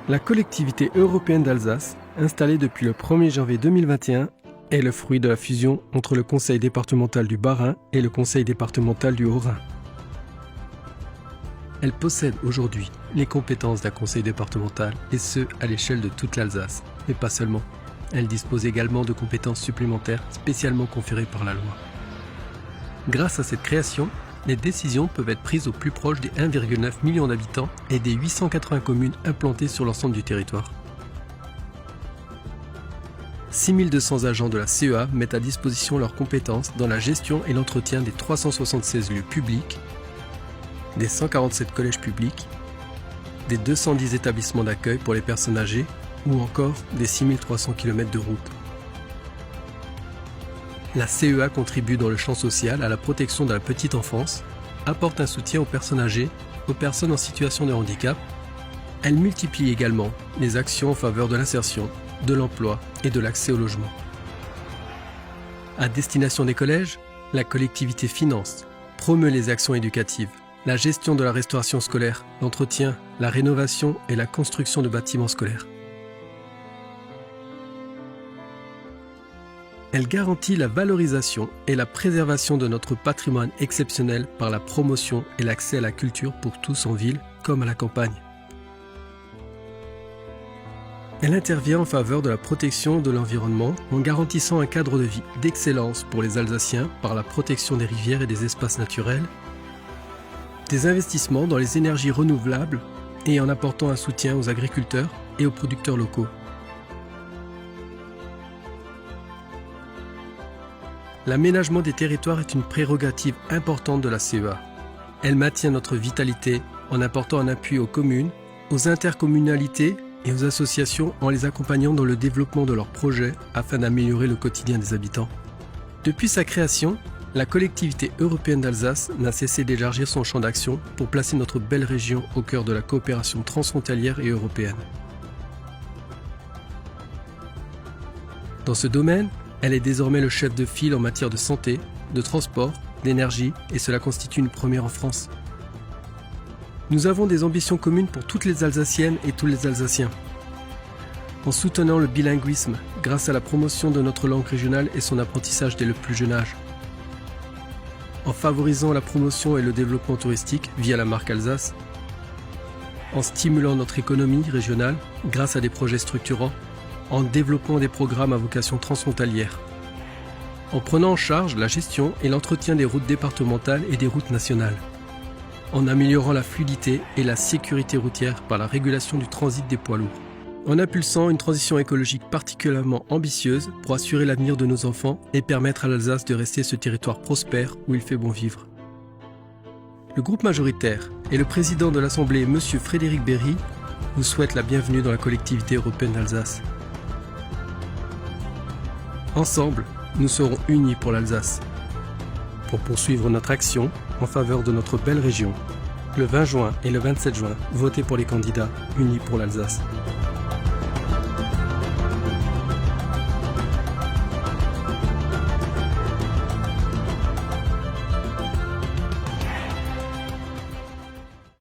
La collectivité européenne d'Alsace, installée depuis le 1er janvier 2021, est le fruit de la fusion entre le Conseil départemental du Bas-Rhin et le Conseil départemental du Haut-Rhin. Elle possède aujourd'hui les compétences d'un conseil départemental, et ce, à l'échelle de toute l'Alsace, mais pas seulement. Elle dispose également de compétences supplémentaires spécialement conférées par la loi. Grâce à cette création, les décisions peuvent être prises au plus proche des 1,9 million d'habitants et des 880 communes implantées sur l'ensemble du territoire. 6200 agents de la CEA mettent à disposition leurs compétences dans la gestion et l'entretien des 376 lieux publics, des 147 collèges publics, des 210 établissements d'accueil pour les personnes âgées ou encore des 6300 km de routes. La CEA contribue dans le champ social à la protection de la petite enfance, apporte un soutien aux personnes âgées, aux personnes en situation de handicap. Elle multiplie également les actions en faveur de l'insertion, de l'emploi et de l'accès au logement. À destination des collèges, la collectivité finance, promeut les actions éducatives, la gestion de la restauration scolaire, l'entretien, la rénovation et la construction de bâtiments scolaires. Elle garantit la valorisation et la préservation de notre patrimoine exceptionnel par la promotion et l'accès à la culture pour tous en ville comme à la campagne. Elle intervient en faveur de la protection de l'environnement en garantissant un cadre de vie d'excellence pour les Alsaciens par la protection des rivières et des espaces naturels, des investissements dans les énergies renouvelables et en apportant un soutien aux agriculteurs et aux producteurs locaux. L'aménagement des territoires est une prérogative importante de la CEA. Elle maintient notre vitalité en apportant un appui aux communes, aux intercommunalités et aux associations en les accompagnant dans le développement de leurs projets afin d'améliorer le quotidien des habitants. Depuis sa création, la collectivité européenne d'Alsace n'a cessé d'élargir son champ d'action pour placer notre belle région au cœur de la coopération transfrontalière et européenne. Dans ce domaine, elle est désormais le chef de file en matière de santé, de transport, d'énergie et cela constitue une première en France. Nous avons des ambitions communes pour toutes les Alsaciennes et tous les Alsaciens. En soutenant le bilinguisme grâce à la promotion de notre langue régionale et son apprentissage dès le plus jeune âge. En favorisant la promotion et le développement touristique via la marque Alsace. En stimulant notre économie régionale grâce à des projets structurants. En développant des programmes à vocation transfrontalière, en prenant en charge la gestion et l'entretien des routes départementales et des routes nationales, en améliorant la fluidité et la sécurité routière par la régulation du transit des poids lourds, en impulsant une transition écologique particulièrement ambitieuse pour assurer l'avenir de nos enfants et permettre à l'Alsace de rester ce territoire prospère où il fait bon vivre. Le groupe majoritaire et le président de l'Assemblée, M. Frédéric Berry, vous souhaitent la bienvenue dans la collectivité européenne d'Alsace. Ensemble, nous serons unis pour l'Alsace. Pour poursuivre notre action en faveur de notre belle région, le 20 juin et le 27 juin, votez pour les candidats unis pour l'Alsace.